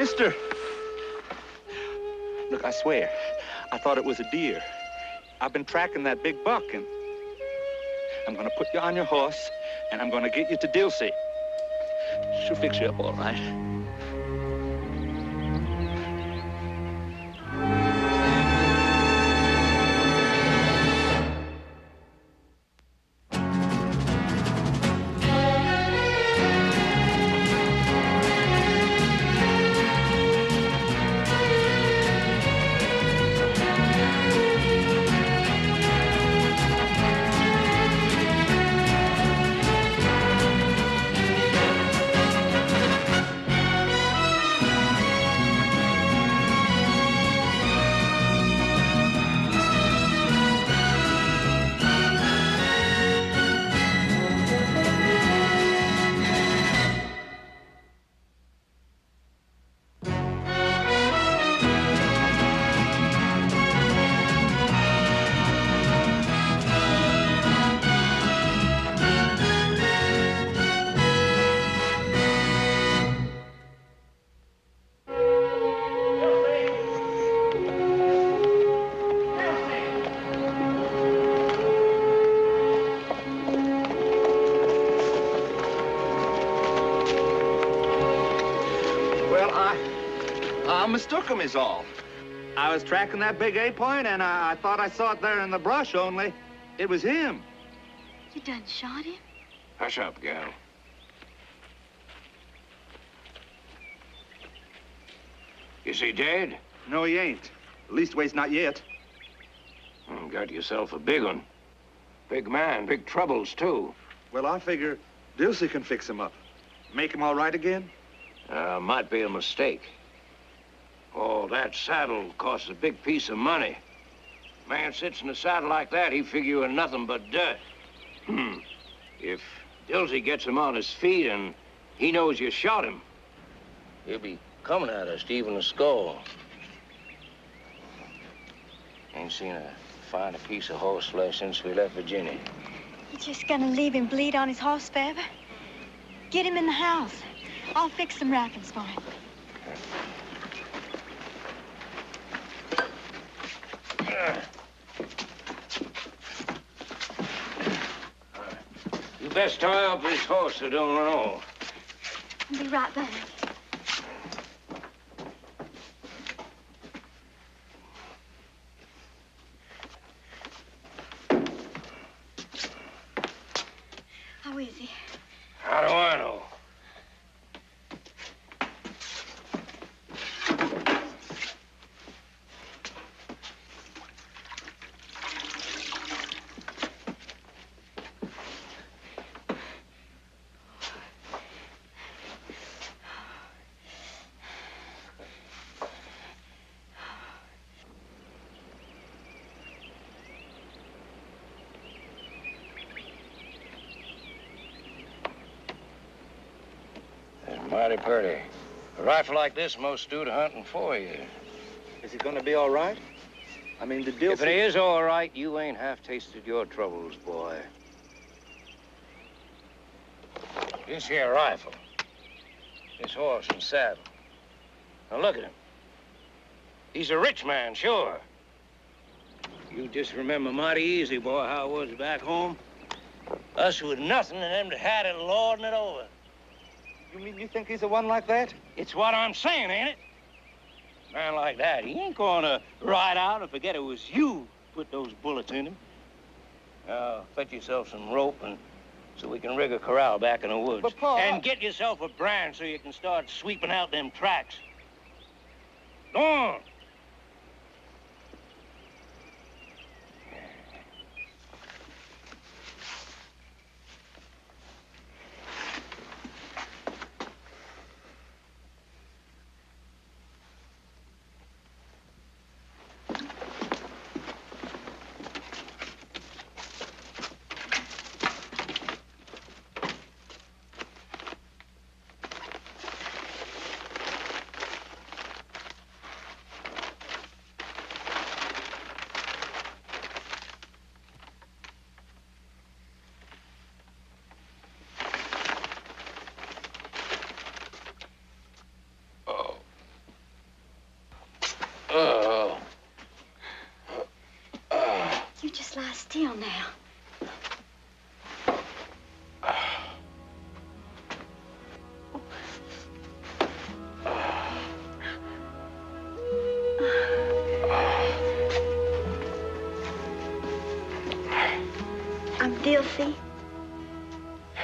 Mister. Look, I swear, I thought it was a deer. I've been tracking that big buck, and I'm gonna put you on your horse, and I'm gonna get you to Dilsey. She'll fix you up all right. I mistook him is all. I was tracking that big A-point, and I thought I saw it there in the brush, only it was him. You done shot him? Hush up, gal. Is he dead? No, he ain't. Leastways, not yet. Got yourself a big one. Big man, big troubles, too. Well, I figure Dilsey can fix him up. Make him all right again? Might be a mistake. Oh, that saddle costs a big piece of money. Man sits in a saddle like that, he figure you in nothing but dirt. If Dilsey gets him on his feet and he knows you shot him, he'll be coming at us to even the score. Ain't seen a finer piece of horse flesh since we left Virginia. You just gonna leave him bleed on his horse forever? Get him in the house. I'll fix some wrappings for him. You best tie up this horse so don't run off. I'll be right back. How is he? How do I know? Mighty pretty. A rifle like this most do to hunt in 4 years. Is he gonna be all right? I mean, the Dilsey... If it is all right, you ain't half tasted your troubles, boy. This here rifle. This horse and saddle. Now look at him. He's a rich man, sure. You just remember mighty easy, boy, how it was back home. Us with nothing and them that had it lording it over. You mean you think he's the one like that? It's what I'm saying, ain't it? A man like that, he ain't gonna ride out and forget it was you put those bullets in him. Now, fetch yourself some rope and so we can rig a corral back in the woods. But, Pa... And get yourself a brand so you can start sweeping out them tracks. Go on. just lie still now. I'm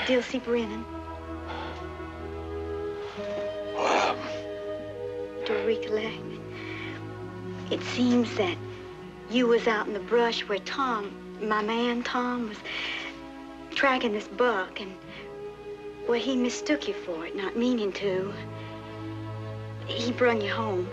Dilsey Brennan. Well, Do you recollect? It seems that you was out in the brush where my man Tom, was tracking this buck, and well, he mistook you for it, not meaning to. He brung you home.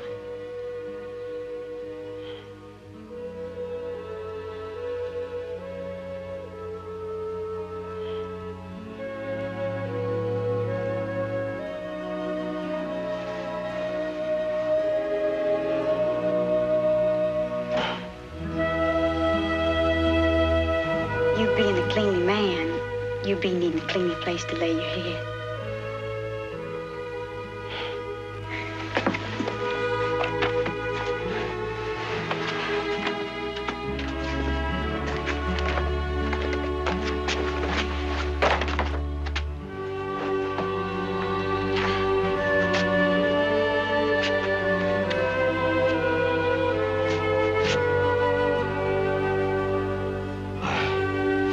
You'd be needing a clean place to lay your head.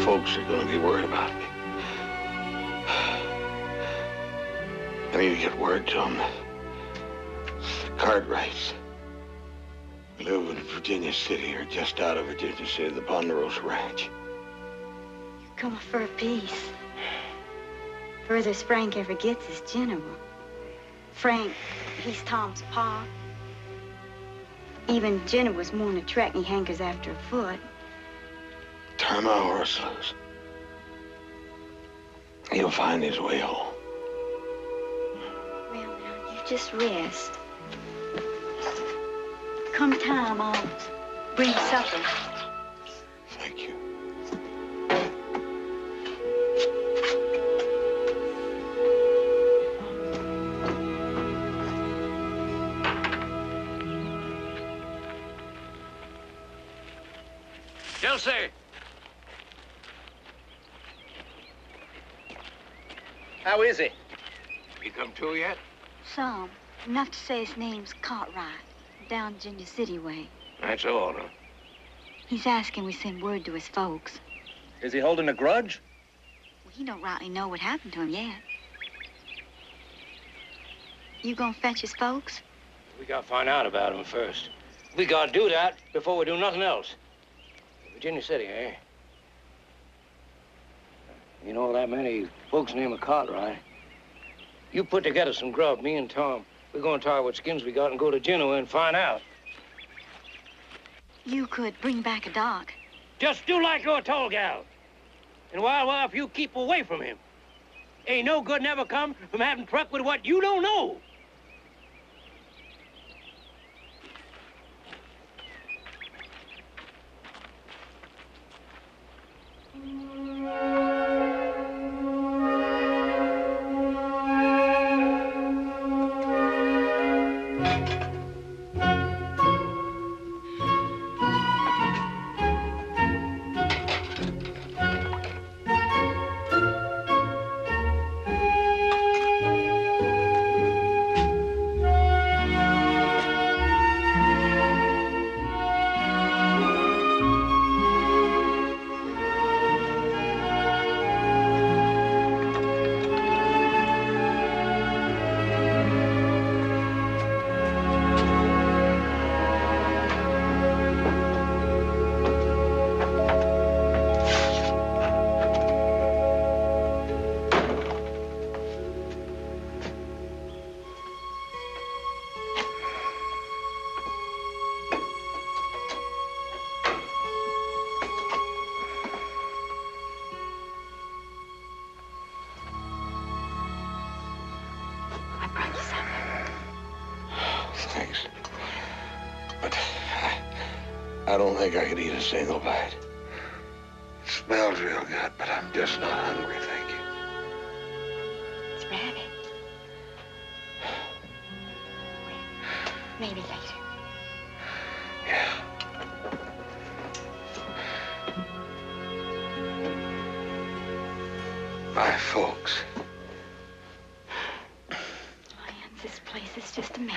Folks are gonna be worried about me. I need to get word to them. The Cartwrights live in Virginia City, or just out of Virginia City, the Ponderosa Ranch. You're coming for a piece. Furthest Frank ever gets is General. Frank, he's Tom's pa. Even Jenna was more than a track, and he hankers after a foot. Turn my horse loose. He'll find his way home. Well, now, you just rest. Come time, I'll bring supper. Thank you. Dilsey! How is he? You come to yet? Some. Enough to say his name's Cartwright, down Virginia City way. That's all, huh? He's asking we send word to his folks. Is he holding a grudge? Well, he don't rightly know what happened to him yet. You gonna fetch his folks? We gotta find out about him first. We gotta do that before we do nothing else. Virginia City, eh? You know that many folks named Cartwright. You put together some grub, me and Tom. We're gonna tie what skins we got and go to Genoa and find out. You could bring back a dog. Just do like you're a tall gal. And while if you keep away from him. Ain't no good never come from having truck with what you don't know. Thanks. But I don't think I could eat a single bite. It smells real good, but I'm just not hungry, thank you. It's rabbit. Maybe later. Yeah. My folks. Lance, this place is just a mess.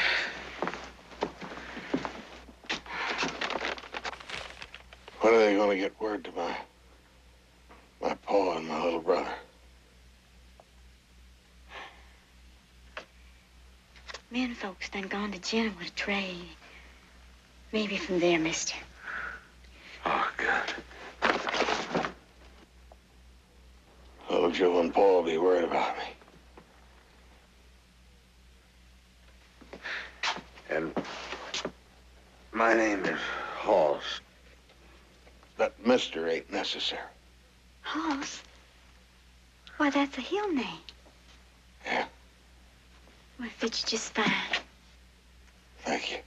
When are they going to get word to my pa and my little brother? Men folks done gone to Genoa to trade. Maybe from there, mister. Oh, good. Little Joe and Paul will be worried about me. And my name is Hoss. That mister ain't necessary. Hoss? Why, that's a hill name. Yeah. Well, it fits you just fine. Thank you.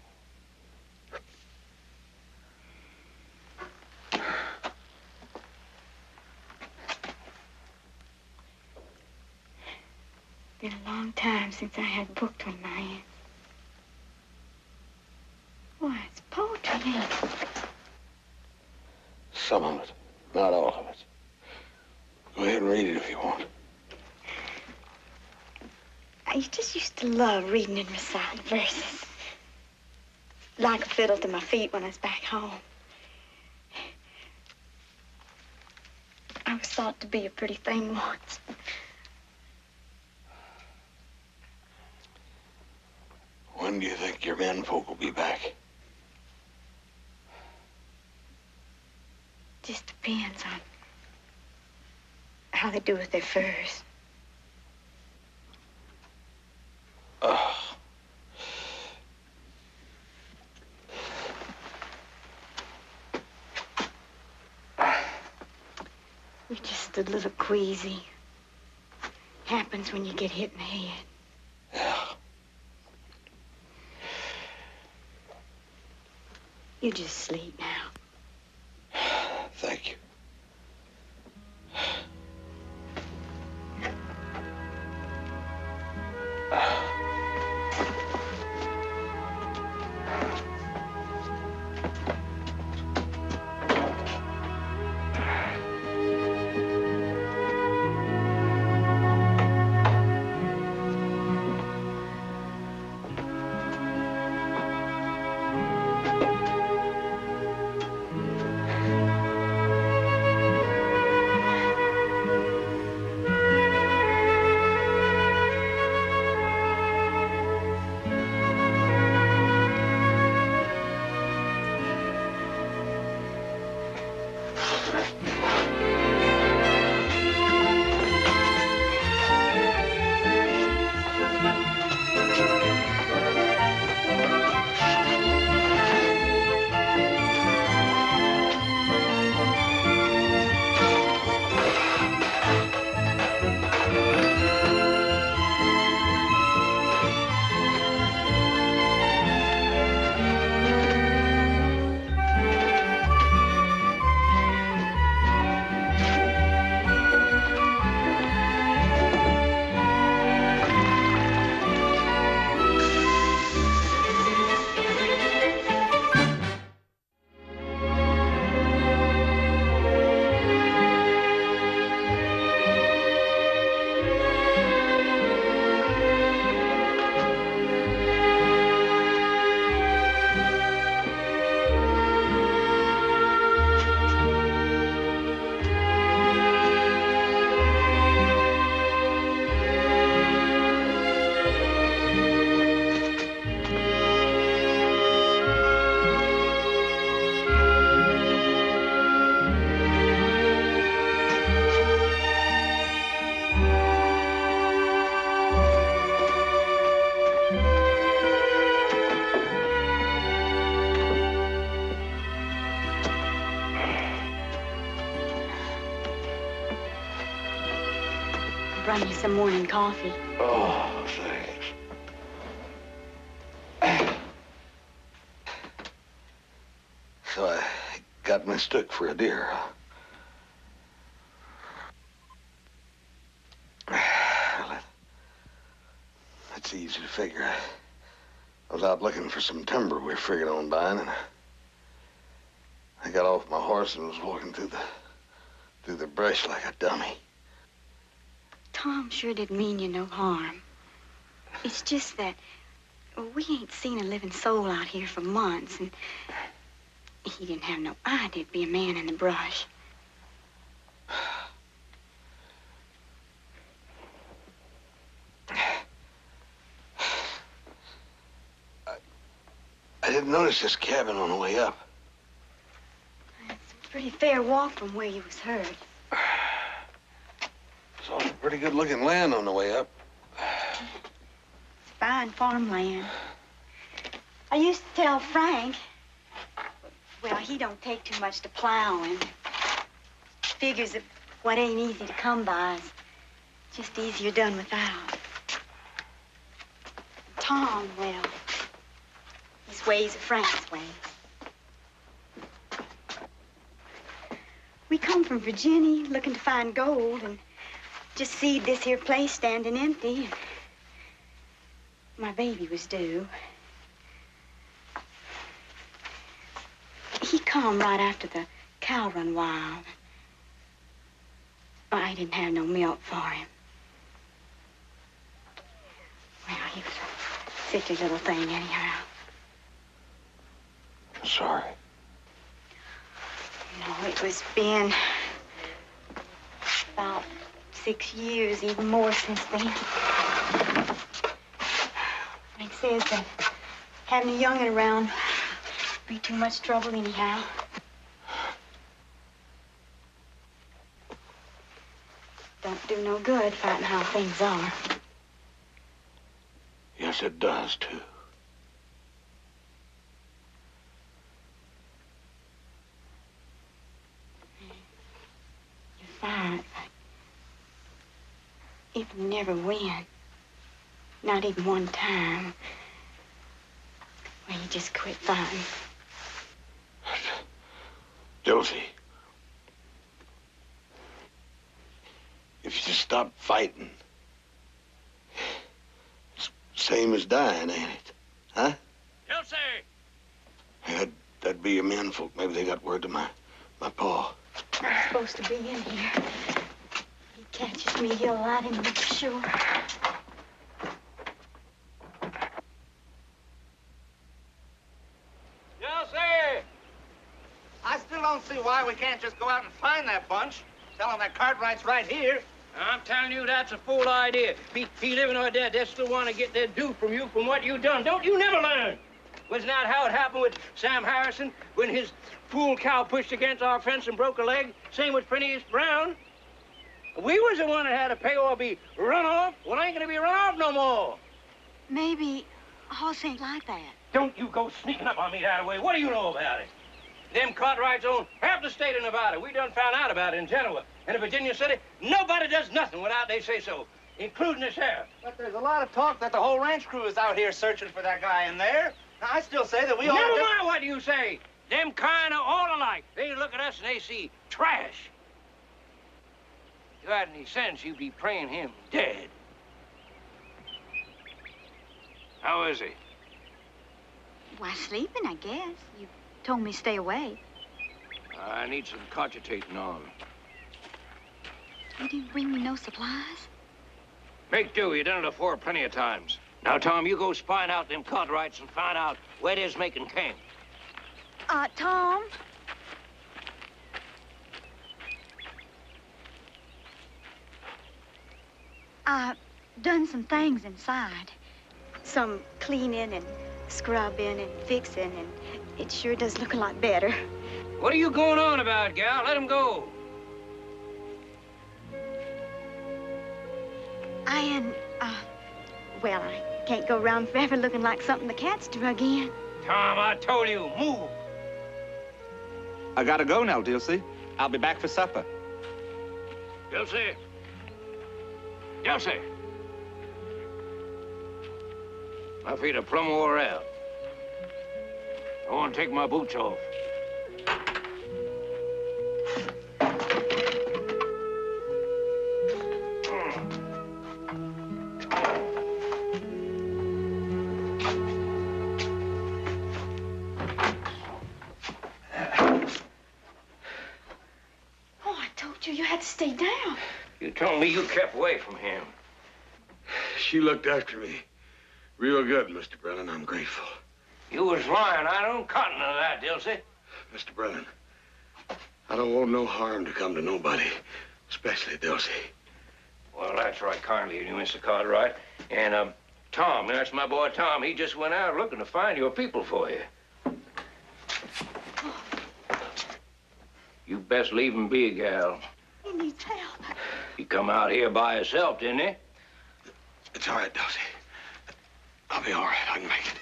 Been a long time since I had a book on my hands. Why, it's poetry, ain't it? Some of it, not all of it. Go ahead and read it if you want. I just used to love reading and reciting verses. Like a fiddle to my feet when I was back home. I was thought to be a pretty thing once. When do you think your menfolk will be back? Just depends on how they do with their furs. You're just a little queasy. Happens when you get hit in the head. Yeah. You just sleep now. Thank you. Run you some morning coffee. Oh, thanks. So I got mistook for a deer, huh? Well, that's easy to figure. I was out looking for some timber we figured on buying, and I got off my horse and was walking through the brush like a dummy. Tom sure didn't mean you no harm. It's just that we ain't seen a living soul out here for months, and he didn't have no idea to be a man in the brush. I didn't notice this cabin on the way up. It's a pretty fair walk from where you was hurt. Saw some pretty good-looking land on the way up. It's fine farmland. I used to tell Frank, well, he don't take too much to plowing. Figures that what ain't easy to come by is just easier done without. Tom, well, his ways are Frank's ways. We come from Virginia looking to find gold and just see this here place standing empty. My baby was due. He come right after the cow run wild. I didn't have no milk for him. Well, he was a sickly little thing anyhow. Sorry. No, it was been about 6 years, even more since then. Frank says that having a young'un around be too much trouble anyhow. Don't do no good fighting how things are. Yes, it does, too. You fight. If you never win, not even one time, well, you just quit fighting. Josie, if you just stop fighting, it's the same as dying, ain't it? Huh? Josie! Hey, that'd be your menfolk. Maybe they got word to my pa. I'm supposed to be in here. He catches me, he'll light him up for sure. Josie! I still don't see why we can't just go out and find that bunch. Tell them that Cartwright's right here. I'm telling you, that's a fool idea. Be living or dead, they still want to get their due from you from what you done. Don't you never learn? Wasn't that how it happened with Sam Harrison when his fool cow pushed against our fence and broke a leg? Same with Phineas Brown. We was the one that had to pay or be run off. Well, I ain't gonna be run off no more. Maybe a horse ain't like that. Don't you go sneaking up on me that way. What do you know about it? Them Cartwrights own half the state of Nevada. We done found out about it in Genoa. And in Virginia City, nobody does nothing without they say so, including the sheriff. But there's a lot of talk that the whole ranch crew is out here searching for that guy in there. Now, I still say that we ought to... Never mind what you say. Them kind are all alike. They look at us and they see trash. If you had any sense, you'd be praying him dead. How is he? Why, sleeping, I guess. You told me to stay away. I need some cogitating on. You didn't bring me no supplies? Make do. You done it afore plenty of times. Now, Tom, you go spying out them Cartwrights and find out where they's making camp. Tom? I done some things inside. Some cleaning and scrubbing and fixing, and it sure does look a lot better. What are you going on about, gal? Let him go. Well, I can't go around forever looking like something the cat's drug in. Tom, I told you, move. I gotta go now, Dilsey. I'll be back for supper. Dilsey. Dilsey. My feet are plumb wore out. I want to take my boots off. You had to stay down. You told me you kept away from him. She looked after me real good, Mr. Brennan. I'm grateful. You was lying. I don't cotton to that, Dilsey. Mr. Brennan, I don't want no harm to come to nobody, especially Dilsey. Well, that's right, kindly of you, Mr. Cartwright. And, Tom, that's my boy Tom. He just went out looking to find your people for you. You best leave him be, gal. He needs help. He come out here by himself, didn't he? It's all right, Dilsey. I'll be all right. I can make it.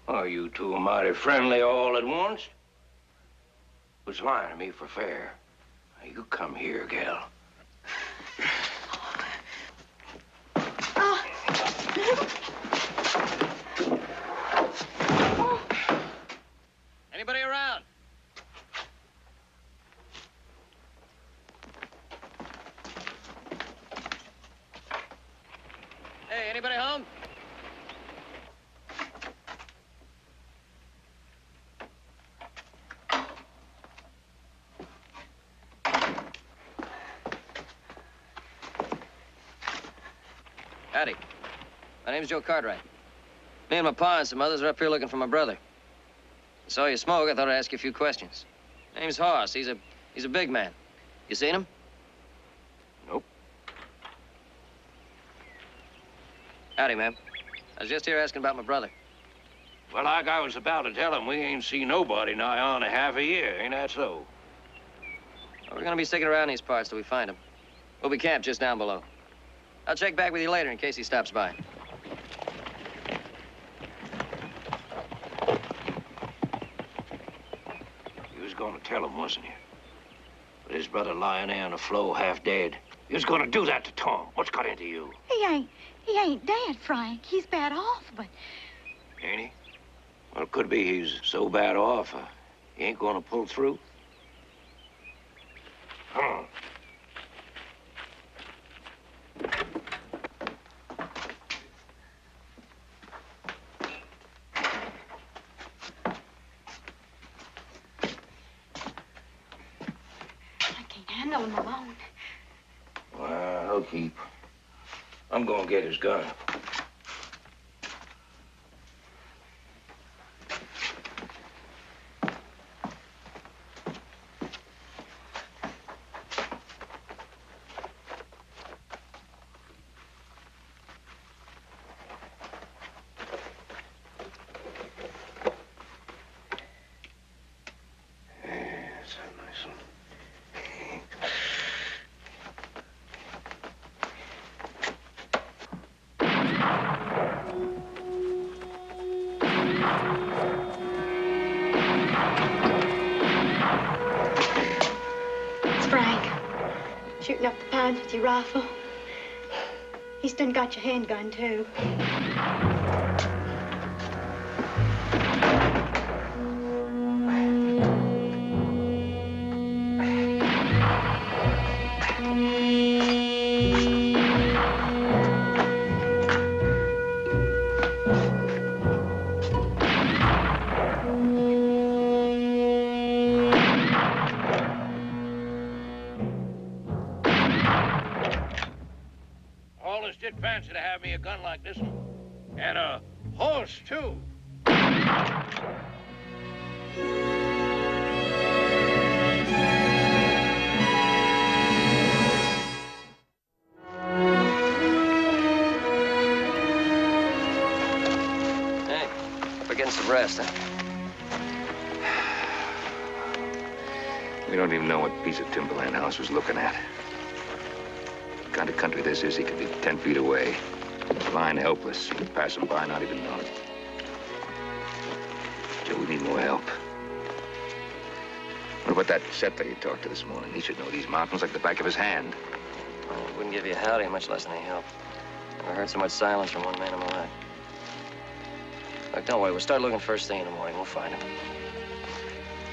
Oh, you two are mighty friendly all at once. Was lying to me for fair. Now, you come here, gal. Anybody around? Hey, anybody home? Howdy. My name's Joe Cartwright. Me and my pa and some others are up here looking for my brother. I saw you smoke. I thought I'd ask you a few questions. Name's Hoss. He's a big man. You seen him? Nope. Howdy, ma'am. I was just here asking about my brother. Well, like I was about to tell him, we ain't seen nobody nigh on a half a year. Ain't that so? Well, we're gonna be sticking around these parts till we find him. We'll be camped just down below. I'll check back with you later in case he stops by. You was gonna tell him, wasn't you? But his brother lying there on the floor, half dead. You was gonna do that to Tom. What's got into you? He ain't dead, Frank. He's bad off, but... Ain't he? Well, it could be he's so bad off, he ain't gonna pull through. Huh. I can't handle him alone. Well, he'll keep. I'm gonna get his gun. Shooting up the pines with your rifle. He's done got your handgun, too. Fancy to have me a gun like this one. And a horse, too. Hey, we're getting some rest, huh? We don't even know what piece of timberland House was looking at. The kind of country this is, he could be 10 feet away. Lying helpless, pass him by, not even know it. Joe, we need more help. What about that settler you talked to this morning? He should know these mountains like the back of his hand. Well, it wouldn't give you a howdy, much less any help. Never heard so much silence from one man in my life. Look, don't worry. We'll start looking first thing in the morning. We'll find him.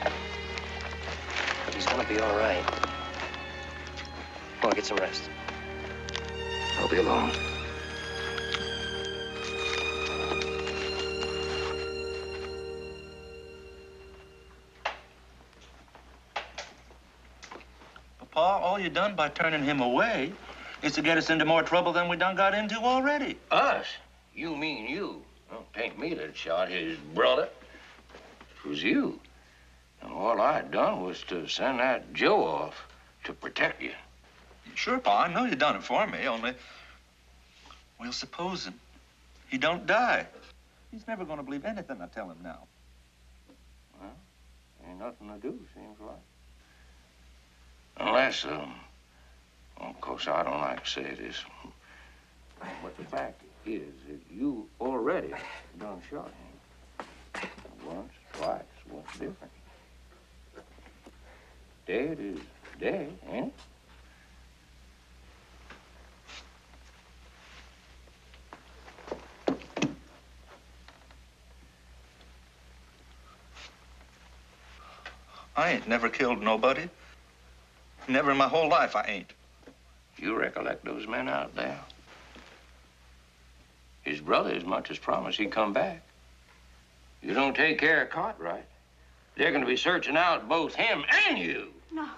But he's gonna be all right. Come on, get some rest. I'll be alone. Pa, all you done by turning him away is to get us into more trouble than we done got into already. Us? You mean you? Well, it ain't me that shot his brother. It was you. And all I done was to send that Joe off to protect you. Sure, Pa, I know you done it for me, only... Well, supposing he don't die. He's never gonna believe anything I tell him now. Well, ain't nothing to do, seems like. Unless, well, of course, I don't like to say this, but the fact is that you already done shot him. Once, twice, what's different? Dead is dead, ain't it? I ain't never killed nobody. Never in my whole life, I ain't. You recollect those men out there? His brother as much as promised he'd come back. You don't take care of Cartwright, they're going to be searching out both him and you. No,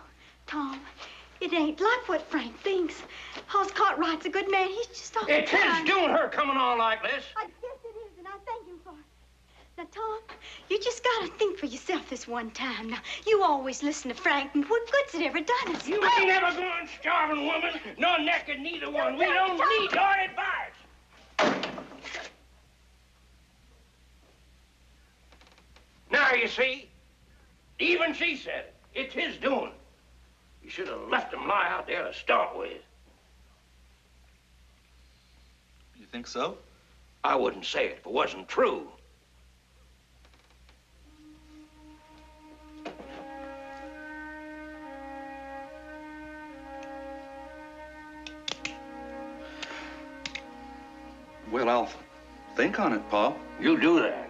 Tom, it ain't like what Frank thinks. Hoss Cartwright's a good man. He's just awful It's his kind. doing her coming on like this. I guess it is, and I thank him for it. Now, Tom, you just gotta think for yourself this one time. Now, you always listen to Frank, and what good's it ever done us? You ain't never going starving woman, nor naked neither one. We don't need your advice. Now, you see, even she said it. It's his doing. You should have left him lie out there to start with. You think so? I wouldn't say it if it wasn't true. Well, I'll think on it, Pa. You do that.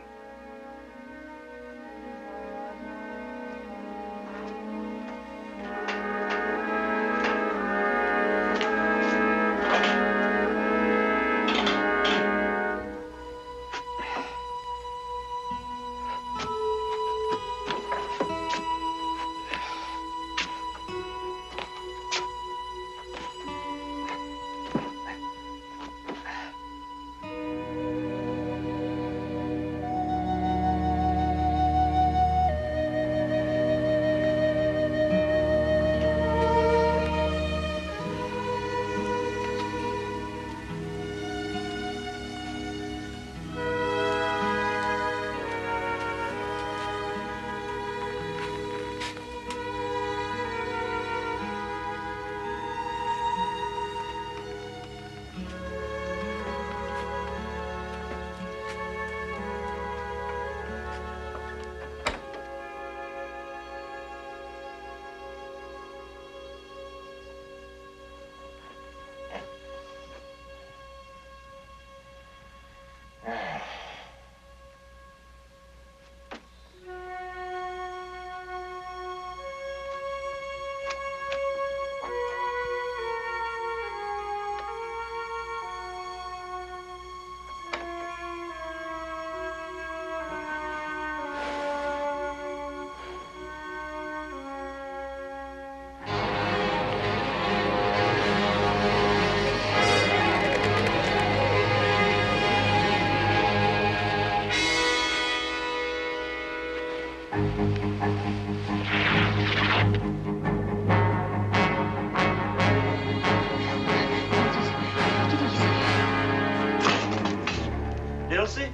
Dilsey?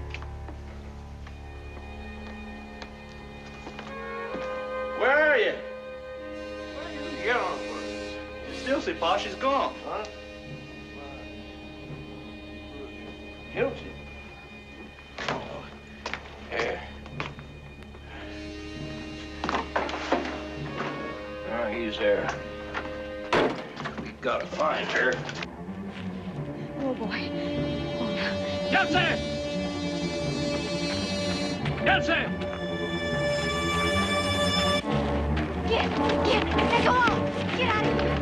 Where are you? What are you yelling for? Dilsey, Pa, she's gone. Huh? Guilty. Oh, yeah. Oh, he's there. We gotta find her. Oh, boy. Oh, no. Dilsey! Dilsey! Get, now go on. Get out of here.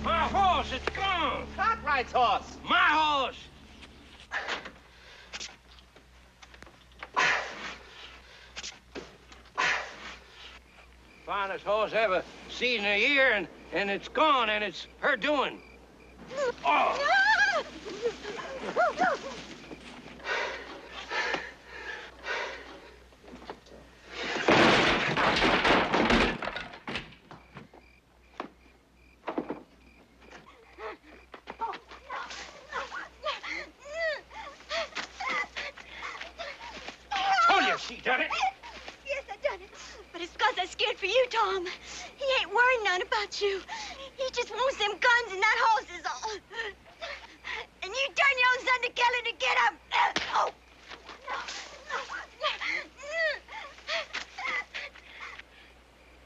My horse, it's gone! Cartwright's horse. My horse! Finest horse ever seen in a year, and it's gone, and it's her doing. Oh! She done it? Yes, I done it. But it's because I'm scared for you, Tom. He ain't worried none about you. He just wants them guns and that horse is all. And you turn your own son to Kelly to get him. Oh.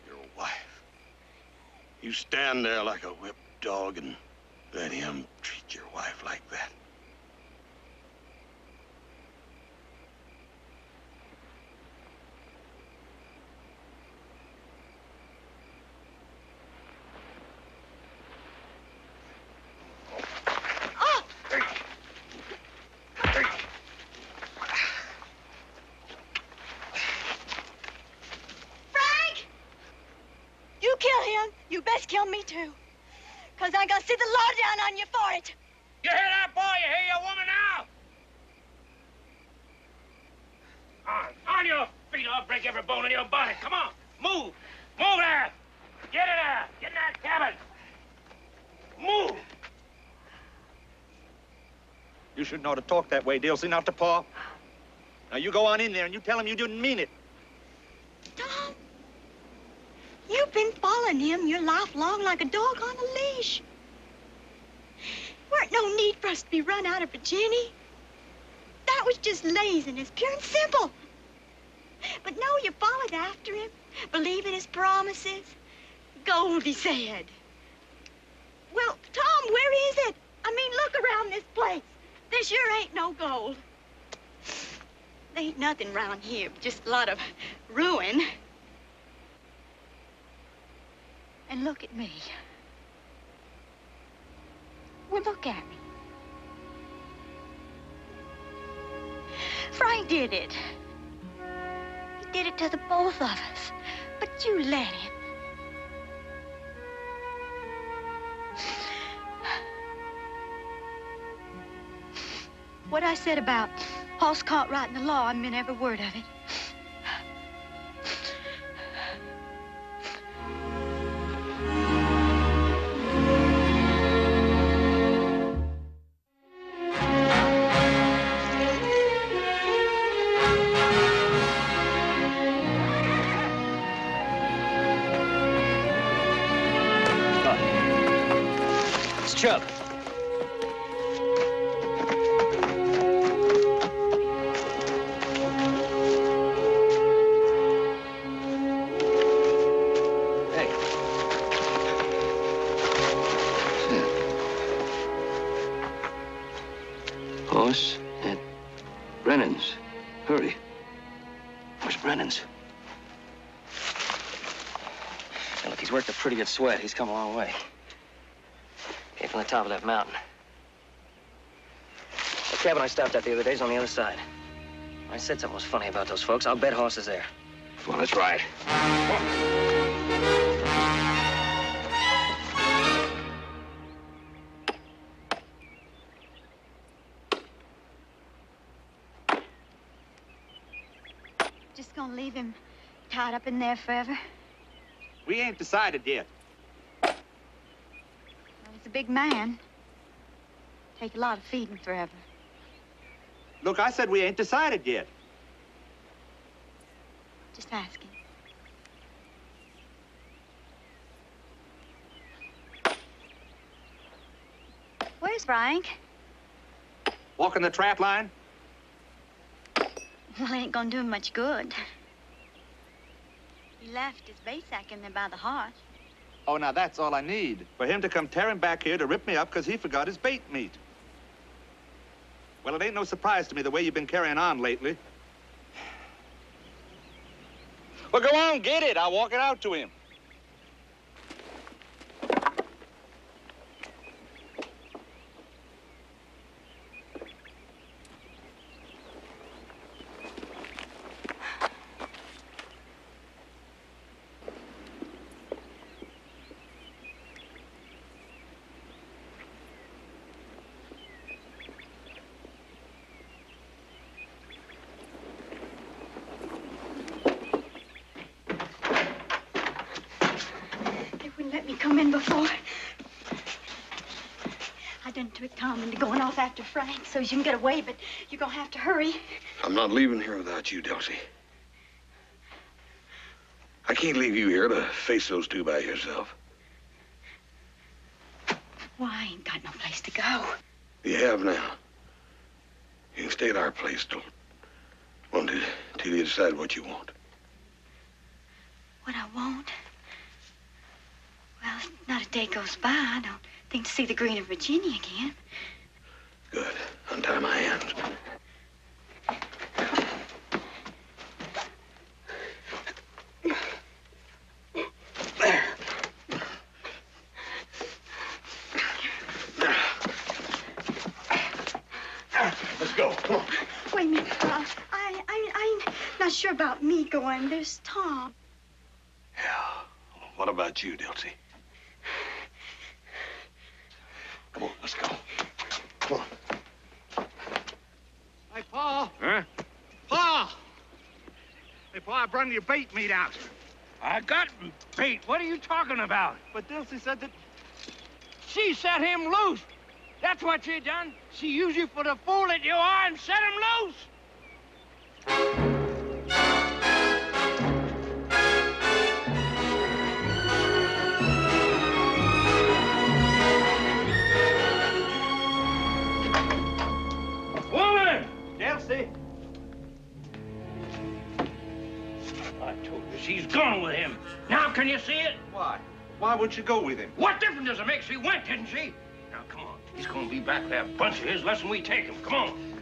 Your wife. You stand there like a whipped dog and let him treat your wife like that. You best kill me, too. Because I'm going to sit the law down on you for it. You hear that, boy? You hear your woman now? On your feet, I'll break every bone in your body. Come on, move. Move there. Get in there. Get in that cabin. Move. You shouldn't ought to talk that way, Dilsey, not to Pa. Now, you go on in there and you tell him you didn't mean it. Tom, you've been following him your life long like a dog on a leash. Weren't no need for us to be run out of Virginia. That was just laziness, pure and simple. But no, you followed after him, believing his promises. Gold, he said. Well, Tom, where is it? I mean, look around this place. There sure ain't no gold. There ain't nothing around here, just a lot of ruin. And look at me. Well, look at me. Frank did it. He did it to the both of us. But you let him. What I said about horse Cartwright and the law, I meant every word of it. It's Chuck. Horse at Brennan's. Hurry. Where's Brennan's? Hey, look, he's worked a pretty good sweat. He's come a long way. Came from the top of that mountain. The cabin I stopped at the other day's on the other side. I said something was funny about those folks. I'll bet Hoss is there. Well, that's right. Just gonna leave him tied up in there forever? We ain't decided yet. Well, he's a big man. Take a lot of feeding forever. Look, I said we ain't decided yet. Just asking. Where's Frank? Walking the trap line? Well, ain't gonna do him much good. He left his bait sack in there by the heart. Oh, now that's all I need. For him to come tearing back here to rip me up because he forgot his bait meat. Well, it ain't no surprise to me the way you've been carrying on lately. Well, go on, get it. I'll walk it out to him. I didn't trick Tom into going off after Frank so as you can get away, but you're gonna have to hurry. I'm not leaving here without you, Dulcie. I can't leave you here to face those two by yourself. Well, I ain't got no place to go. You have now. You can stay at our place till you decide what you want. What I want? Well, not a day goes by. I don't think to see the green of Virginia again. Good. Untie my hands. Let's go. Come on. Wait a minute. I'm not sure about me going. There's Tom. Yeah. What about you, Dilsey? Come on, let's go. Come on. Hey, Pa. Huh? Pa! Hey, Pa, I brought your bait meat out. I got bait. What are you talking about? But Dilsey said that... She set him loose. That's what she done. She used you for the fool that you are and set him loose. Woman! Dilsey. I told you, she's gone with him. Now can you see it? Why? Why would you go with him? What difference does it make? She went, didn't she? Now, come on. He's gonna be back with that bunch of his less than we take him. Come on.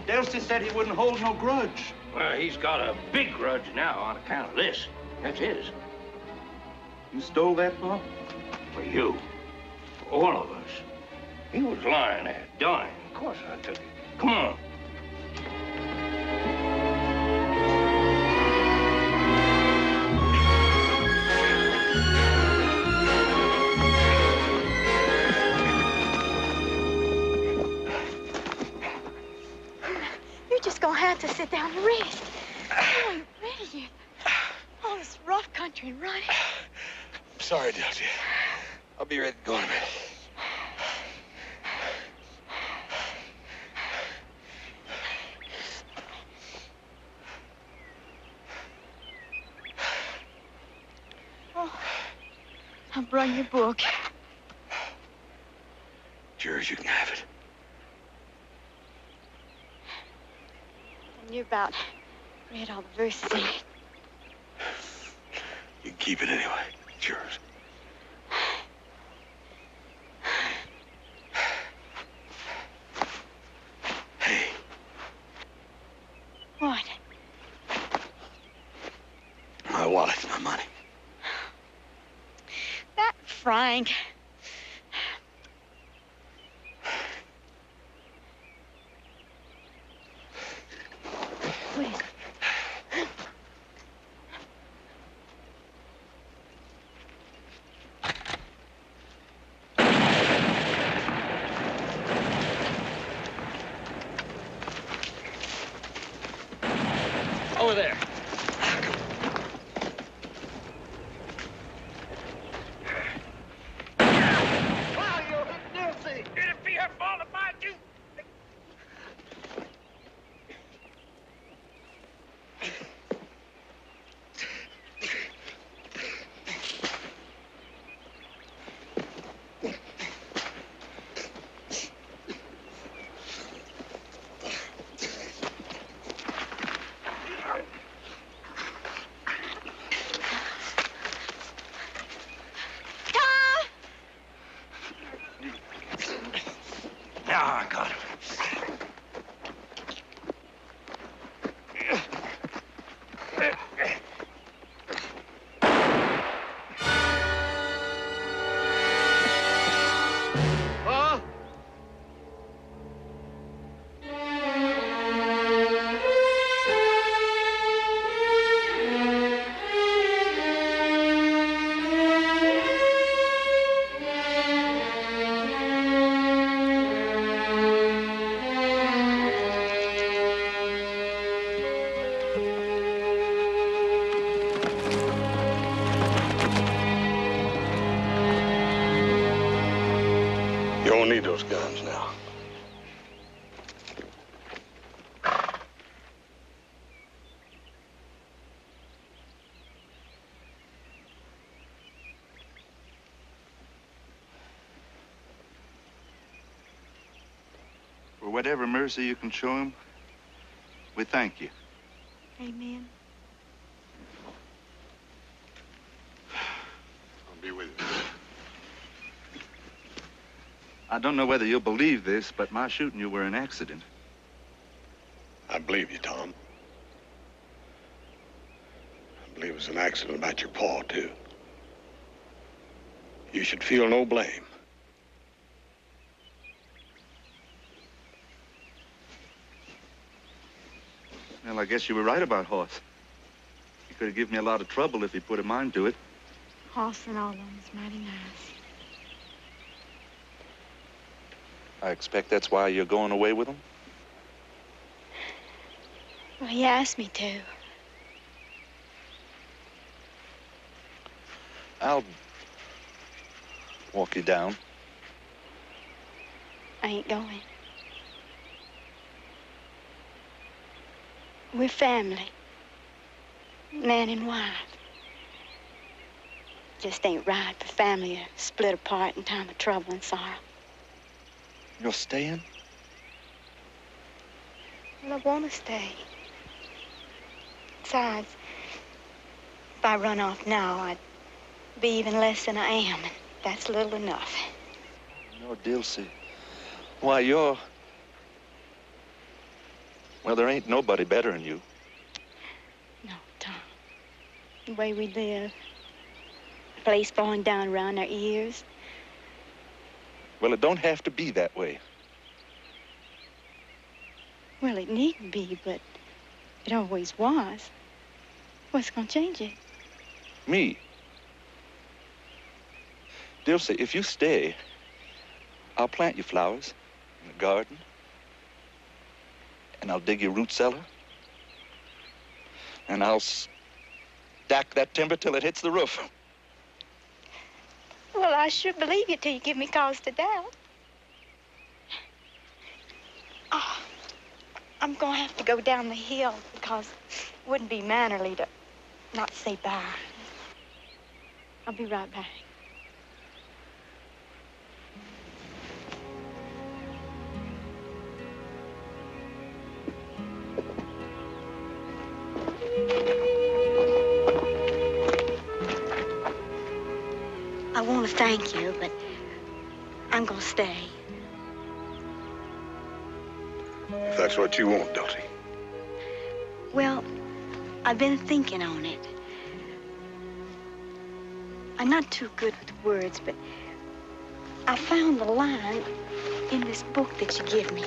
Dilsey said he wouldn't hold no grudge. Well, he's got a big grudge now on account of this. That's his. You stole that, Pa? For you. For all of us. He was lying there, dying. Of course I took it. Come on. You're just gonna have to sit down and rest. You ain't ready yet. All this rough country and running. I'm sorry, Dilsey. I'll be ready to go in a minute. Oh, I brought your book. It's yours, you can have it. And you about read all the verses in it. You can keep it anyway. It's yours. Hey. What? My wallet, my money. That Frank. What is it? Over there. Wow, you hit Dilsey. It'd be her fault if I do. Now I got him. Pa? gonna need those guns now. For whatever mercy you can show him, we thank you. Amen. I'll be with you. I don't know whether you'll believe this, but my shooting you were an accident. I believe you, Tom. I believe it was an accident about your paw, too. You should feel no blame. Well, I guess you were right about Hoss. He could have given me a lot of trouble if he put a mind to it. Hoss and all of them is mighty nice. I expect that's why you're going away with him? Well, he asked me to. I'll walk you down. I ain't going. We're family. Man and wife. Just ain't right for family to split apart in time of trouble and sorrow. You're staying? Well, I want to stay. Besides, if I run off now, I'd be even less than I am, and that's little enough. No, Dilsey. Why, you're... Well, there ain't nobody better than you. No, Tom. The way we live, the place falling down around our ears. Well, it don't have to be that way. Well, it needn't be, but it always was. What's gonna change it? Me. Dilsey, if you stay, I'll plant you flowers in the garden. And I'll dig your root cellar. And I'll stack that timber till it hits the roof. Well, I sure believe you till you give me cause to doubt. Oh, I'm gonna have to go down the hill because it wouldn't be mannerly to not say bye. I'll be right back. I want to thank you, but I'm gonna stay. If that's what you want, Dottie. Well, I've been thinking on it. I'm not too good with words, but I found the line in this book that you give me.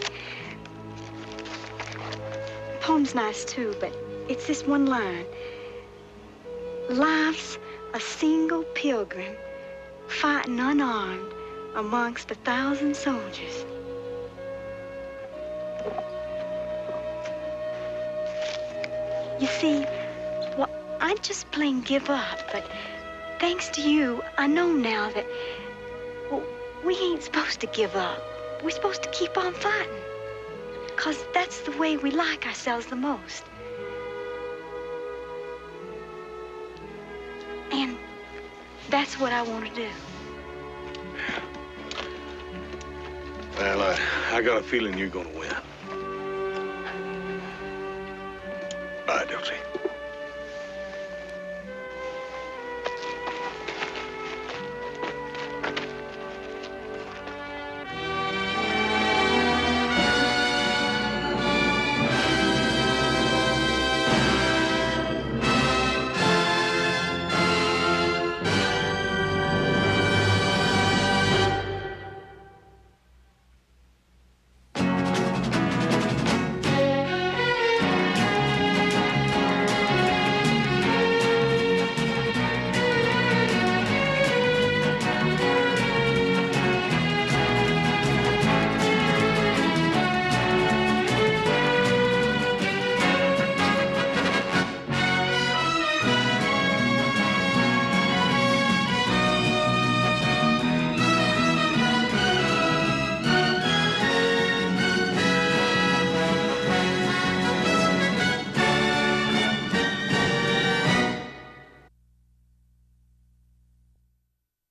The poem's nice too, but it's this one line. Life's a single pilgrim fighting unarmed amongst 1,000 soldiers. You see, well, I'd just plain give up, but thanks to you, I know now that, well, we ain't supposed to give up. We're supposed to keep on fighting, 'cause that's the way we like ourselves the most. And that's what I want to do. Well, I got a feeling you're gonna win.